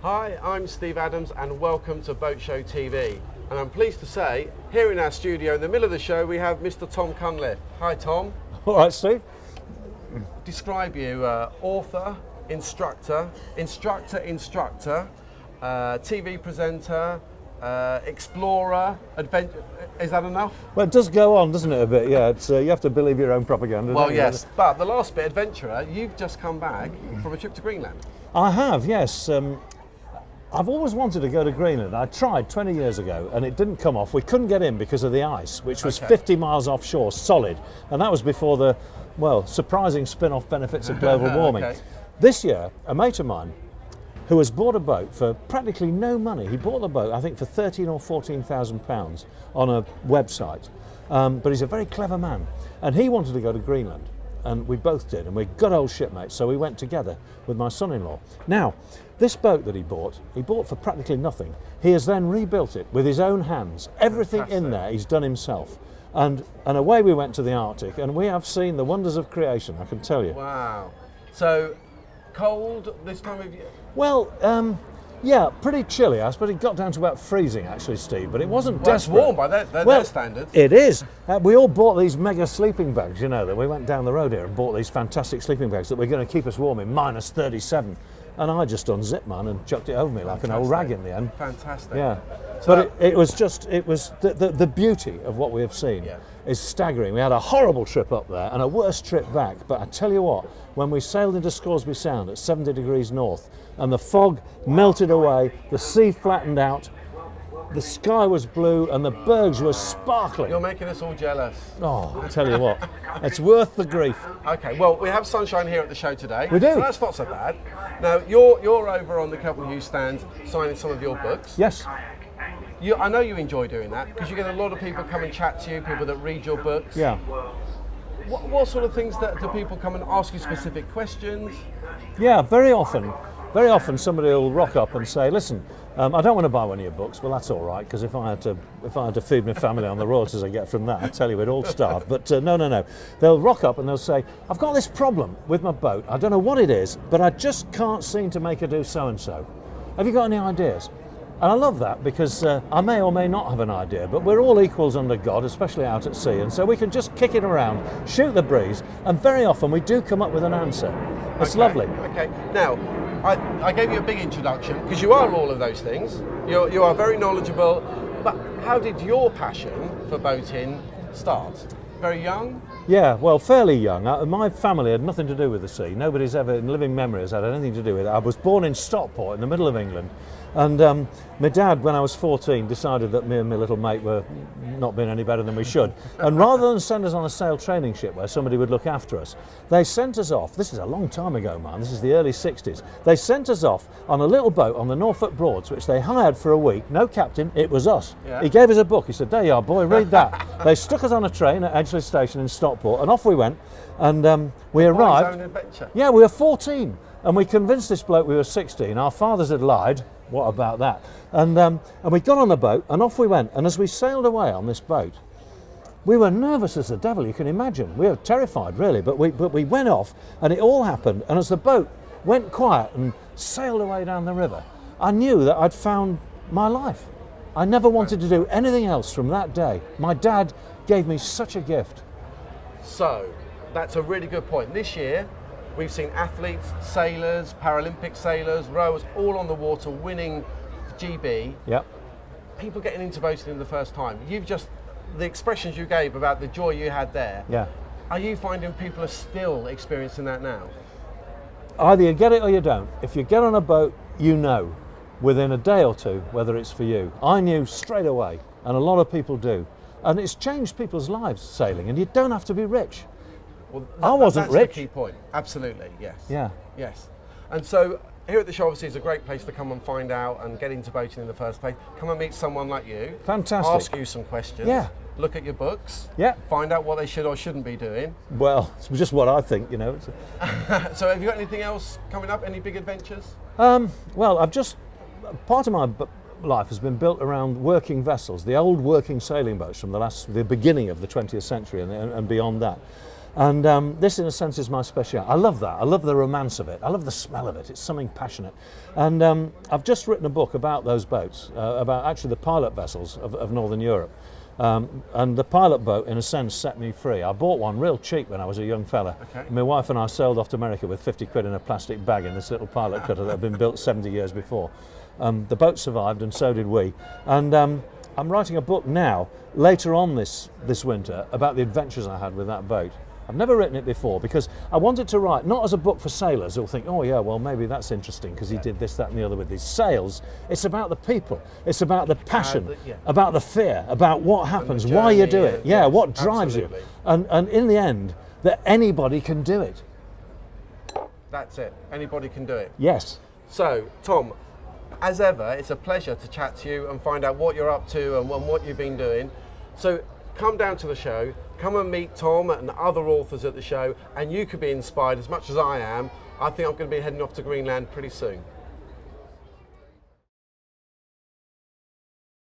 Hi, I'm Steve Adams and welcome to Boat Show TV. And I'm pleased to say, here in our studio in the middle of the show, we have Mr. Tom Cunliffe. Hi, Tom. All right, Steve. Describe you, author, instructor, TV presenter, explorer, adventure. Is that enough? Well, it does go on, doesn't it, a bit? Yeah, it's, you have to believe your own propaganda. Well, don't you? yes, but the last bit, adventurer, you've just come back from a trip to Greenland. I have, yes. I've always wanted to go to Greenland. I tried 20 years ago and it didn't come off. We couldn't get in because of the ice, which was 50 miles offshore, solid. And that was before the, well, surprising spin-off benefits of global warming. Okay. This year, a mate of mine who has bought a boat for practically no money. He bought the boat, I think, for £13,000 or £14,000 on a website. But he's a very clever man. And he wanted to go to Greenland. And we both did. And we're good old shipmates. So we went together with my son-in-law. Now, this boat that he bought for practically nothing. He has then rebuilt it with his own hands. Everything in there he's done himself. And away we went to the Arctic. And we have seen the wonders of creation, I can tell you. Wow. So, cold this time of year? Well, yeah, pretty chilly. I suppose it got down to about freezing, actually, Steve, but it wasn't Well, it's desperate. warm by their standards. It is. We all bought these mega sleeping bags, you know, that we went down the road here and bought these fantastic sleeping bags that were going to keep us warm in minus 37. And I just unzipped mine and chucked it over me like an old rag in the end. Fantastic. Yeah. So But it was the beauty of what we have seen is staggering. We had a horrible trip up there and a worse trip back. But I tell you what, when we sailed into Scoresby Sound at 70 degrees north and the fog melted away, the sea flattened out, the sky was blue and the bergs were sparkling. You're making us all jealous. Oh, I tell you what, it's worth the grief. Okay, well, we have sunshine here at the show today. We do. So that's not so bad. Now, you're over on the Kelp and Hughes stand signing some of your books. Yes. I know you enjoy doing that because you get a lot of people come and chat to you, people that read your books. Yeah. What sort of things do people come and ask you specific questions? Yeah, very often somebody will rock up and say, listen, I don't want to buy one of your books. Well, that's all right, because if I had to feed my family on the royalties I get from that, I tell you, we'd all starve. But no. They'll rock up and they'll say, I've got this problem with my boat. I don't know what it is, but I just can't seem to make her do so-and-so. Have you got any ideas? And I love that because I may or may not have an idea, but we're all equals under God, especially out at sea. And so we can just kick it around, shoot the breeze, and very often we do come up with an answer. It's lovely. Okay, now, I gave you a big introduction because you are all of those things. You are very knowledgeable, but how did your passion for boating start? Very young? Yeah, well, fairly young. My family had nothing to do with the sea. Nobody's ever, in living memory, has had anything to do with it. I was born in Stockport in the middle of England. And my dad, when I was 14, decided that me and my little mate were not being any better than we should. And rather than send us on a sail training ship where somebody would look after us, they sent us off. This is a long time ago, man. This is the early 60s. They sent us off on a little boat on the Norfolk Broads, which they hired for a week. No captain, it was us. Yeah. He gave us a book. He said, there you are, boy, read that. They stuck us on a train at Edgeley Station in Stockport, and off we went. And we arrived. His own adventure. Yeah, we were 14. And we convinced this bloke we were 16. Our fathers had lied. What about that? And we got on the boat and off we went. And as we sailed away on this boat, we were nervous as the devil, you can imagine. We were terrified, really. But we went off and it all happened. And as the boat went quiet and sailed away down the river, I knew that I'd found my life. I never wanted to do anything else from that day. My dad gave me such a gift. So, that's a really good point. This year, we've seen athletes, sailors, Paralympic sailors, rowers, all on the water winning GB. Yep. People getting into boating the first time. The expressions you gave about the joy you had there. Yeah. Are you finding people are still experiencing that now? Either you get it or you don't. If you get on a boat, you know within a day or two whether it's for you. I knew straight away, and a lot of people do. And it's changed people's lives, sailing, and you don't have to be rich. Well, I wasn't that's rich. The key point. Absolutely, yes. Yeah. Yes. And so here at the show, obviously, is a great place to come and find out and get into boating in the first place. Come and meet someone like you. Fantastic. Ask you some questions. Yeah. Look at your books. Yeah. Find out what they should or shouldn't be doing. Well, it's just what I think, you know. So have you got anything else coming up? Any big adventures? Well, part of my life has been built around working vessels, the old working sailing boats from the beginning of the 20th century and beyond that. And this, in a sense, is my speciality. I love that. I love the romance of it. I love the smell of it. It's something passionate. And I've just written a book about those boats, about actually the pilot vessels of Northern Europe. And the pilot boat, in a sense, set me free. I bought one real cheap when I was a young fella. Okay. My wife and I sailed off to America with 50 quid in a plastic bag in this little pilot cutter that had been built 70 years before. The boat survived, and so did we. And I'm writing a book now, later on this winter, about the adventures I had with that boat. I've never written it before because I wanted to write not as a book for sailors who'll think, oh yeah, well maybe that's interesting because he did this, that and the other with his sails. It's about the people. It's about the passion, about the fear, about what happens, why you do it. Yeah, what drives you. And in the end, that anybody can do it. That's it. Anybody can do it. Yes. So, Tom, as ever, it's a pleasure to chat to you and find out what you're up to and what you've been doing. So come down to the show, come and meet Tom and other authors at the show, and you could be inspired as much as I am. I think I'm going to be heading off to Greenland pretty soon.